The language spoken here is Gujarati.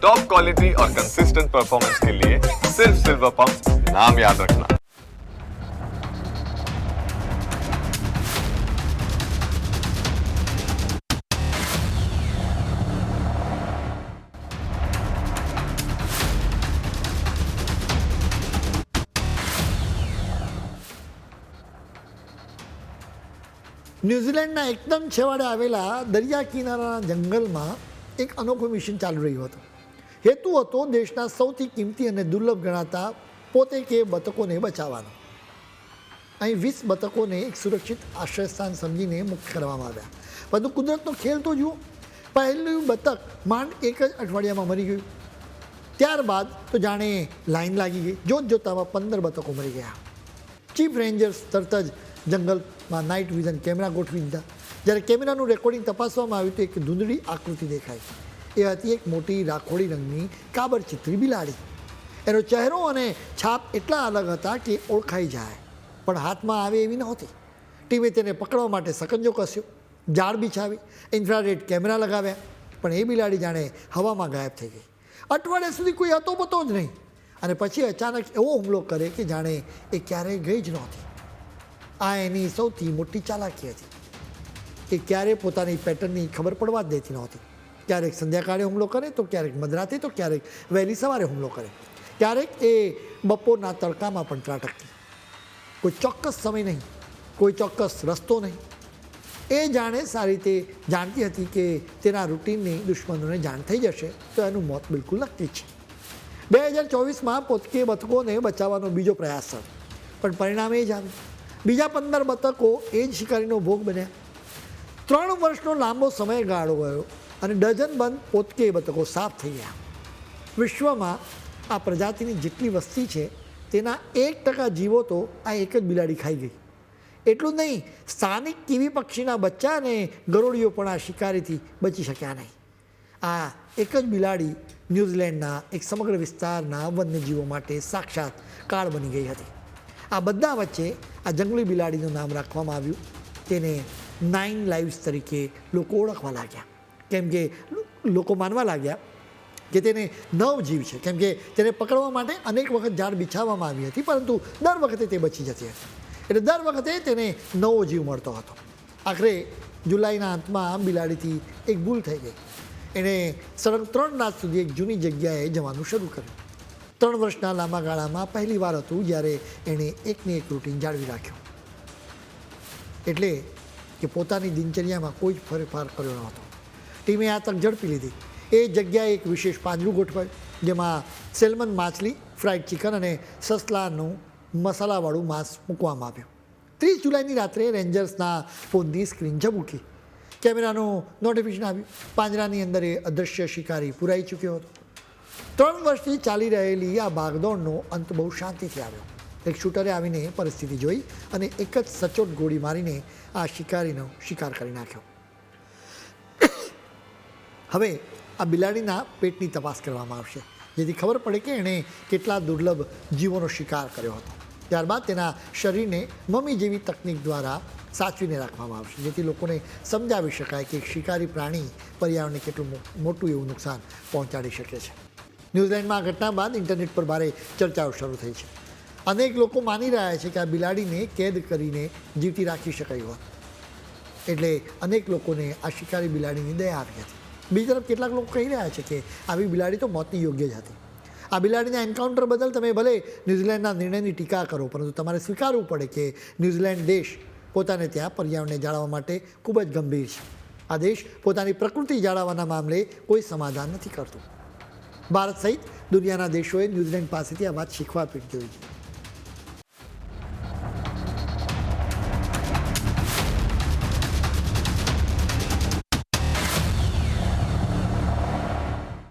टॉप क्वालिटी और कंसिस्टेंट परफॉर्मेंस के लिए सिर्फ सिल्वर पंप नाम याद रखना। ન્યૂઝીલેન્ડના એકદમ છેવાડે આવેલા દરિયા કિનારાના જંગલમાં એક અનોખું મિશન ચાલી રહ્યું હતું. હેતુ હતો દેશના સૌથી કિંમતી અને દુર્લભ ગણાતા પોતે કે બતકોને બચાવવાનો. અહીં 20 બતકોને એક સુરક્ષિત આશ્રયસ્થાન સમજીને મુક્ત કરવામાં આવ્યા. પરંતુ કુદરતનો ખેલ તો જુઓ, પહેલું બતક માંડ એક જ અઠવાડિયામાં મરી ગયું. ત્યારબાદ તો જાણે લાઈન લાગી ગઈ. જોતજોતામાં 15 બતકો મરી ગયા. ચીફ રેન્જર્સ તરત જ જંગલમાં નાઇટ વિઝન કેમેરા ગોઠવી દીધા. જ્યારે કેમેરાનું રેકોર્ડિંગ તપાસવામાં આવ્યું તો એક ધૂંધળી આકૃતિ દેખાઈ. એ હતી એક મોટી રાખોડી રંગની કાબરચીતરી બિલાડી. એનો ચહેરો અને છાપ એટલા અલગ હતા કે ઓળખાઈ જાય, પણ હાથમાં આવે એવી નહોતી. ટીમે તેને પકડવા માટે સકંજો કસ્યો, જાળ બિછાવી, ઇન્ફ્રારેડ કેમેરા લગાવ્યા, પણ એ બિલાડી જાણે હવામાં ગાયબ થઈ ગઈ. અઠવાડિયા સુધી કોઈ હતો પતો જ નહીં. અને પછી અચાનક એવો હુમલો કરે કે જાણે એ ક્યારેય ગઈ જ નહોતી. આ એની સૌથી મોટી ચાલાકી હતી. એ ક્યારેય પોતાની પેટર્નની ખબર પડવા જ દેતી નહોતી. ક્યારેક સંધ્યાકાળે હુમલો કરે તો ક્યારેક મધરાતે તો ક્યારેક વહેલી સવારે હુમલો કરે. ક્યારેક એ બપોરના તડકામાં પણ ત્રાટકતી. કોઈ ચોક્કસ સમય નહીં, કોઈ ચોક્કસ રસ્તો નહીં. એ જાણે સારી રીતે જાણતી હતી કે તેના રૂટીનની દુશ્મનોને જાણ થઈ જશે તો એનું મોત બિલકુલ નક્કી છે. 2024માં પોતે બતકોને બચાવવાનો બીજો પ્રયાસ થયો, પણ પરિણામ એ જ આવ્યું. બીજા 15 બતકો એ જ શિકારીનો ભોગ બન્યા. 3 વર્ષનો લાંબો સમયગાળો ગયો અને ડઝનબંધ પોતકે બતકો સાફ થઈ ગયા. વિશ્વમાં આ પ્રજાતિની જેટલી વસ્તી છે તેના 1% જીવો તો આ એક જ બિલાડી ખાઈ ગઈ. એટલું જ નહીં, સ્થાનિક કીવી પક્ષીના બચ્ચા અને ગરોળીઓ પણ આ શિકારીથી બચી શક્યા નહીં. આ એક જ બિલાડી ન્યૂઝીલેન્ડના એક સમગ્ર વિસ્તારના વન્યજીવો માટે સાક્ષાત કાળ બની ગઈ હતી. આ બધા વચ્ચે આ જંગલી બિલાડીનું નામ રાખવામાં આવ્યું. તેને 9 લાઈવ્સ તરીકે લોકો ઓળખવા લાગ્યા, કેમ કે લોકો માનવા લાગ્યા કે તેને 9 જીવ છે, કેમ કે તેને પકડવા માટે અનેક વખત જાળ બિછાવવામાં આવી હતી, પરંતુ દર વખતે તે બચી જતી હતી. એટલે દર વખતે તેને નવો જીવ મળતો હતો. આખરે જુલાઈના અંતમાં બિલાડીથી એક ભૂલ થઈ ગઈ. એણે સળંગ 3 રાત સુધી એક જૂની જગ્યાએ જવાનું શરૂ કર્યું. 3 વર્ષના લાંબા ગાળામાં પહેલી વાર હતું જ્યારે એણે એકને એક રૂટીન જાળવી રાખ્યું. એટલે કે પોતાની દિનચર્યામાં કોઈ જ ફેરફાર કર્યો નહોતો. ટીમે આ તક ઝડપી લીધી. એ જગ્યાએ એક વિશેષ પાંજરું ગોઠવાયું, જેમાં સેલ્મન માછલી, ફ્રાઈડ ચિકન અને સસલાનું મસાલાવાળું માંસ મૂકવામાં આવ્યું. 30 જુલાઈની રાત્રે રેન્જર્સના ફોનની સ્ક્રીન ઝબૂકી. કેમેરાનું નોટિફિકેશન આવ્યું. પાંજરાની અંદર એ અદૃશ્ય શિકારી પુરાઈ ચૂક્યો હતો. 3 વર્ષથી ચાલી રહેલી આ ભાગદોડનો અંત બહુ શાંતિથી આવ્યો. એક શૂટરે આવીને પરિસ્થિતિ જોઈ અને એક જ સચોટ ગોળી મારીને આ શિકારીનો શિકાર કરી નાખ્યો. હવે આ બિલાડીના પેટની તપાસ કરવામાં આવશે, જેથી ખબર પડે કે એણે કેટલા દુર્લભ જીવોનો શિકાર કર્યો હતો. ત્યારબાદ તેના શરીરને મમી જેવી તકનિક દ્વારા સાચવીને રાખવામાં આવશે, જેથી લોકોને સમજાવી શકાય કે એક શિકારી પ્રાણી પર્યાવરણને કેટલું મોટું એવું નુકસાન પહોંચાડી શકે છે. ન્યૂઝીલેન્ડમાં આ ઘટના બાદ ઇન્ટરનેટ પર ભારે ચર્ચાઓ શરૂ થઈ છે. અનેક લોકો માની રહ્યા છે કે આ બિલાડીને કેદ કરીને જીવતી રાખી શકાય હોત. એટલે અનેક લોકોને આ શિકારી બિલાડીની દયા આવી હતી. બીજી તરફ કેટલાક લોકો કહી રહ્યા છે કે આવી બિલાડી તો મોતની યોગ્ય જ હતી. આ બિલાડીના એન્કાઉન્ટર બદલ તમે ભલે ન્યૂઝીલેન્ડના નિર્ણયની ટીકા કરો, પરંતુ તમારે સ્વીકારવું પડે કે ન્યૂઝીલેન્ડ દેશ પોતાને ત્યાં પર્યાવરણને જાળવવા માટે ખૂબ જ ગંભીર છે. આ દેશ પોતાની પ્રકૃતિ જાળવવાના મામલે કોઈ સમાધાન નથી કરતું. ભારત સહિત દુનિયાના દેશોએ ન્યૂઝીલેન્ડ પાસેથી આ વાત શીખવા પડી જોઈએ.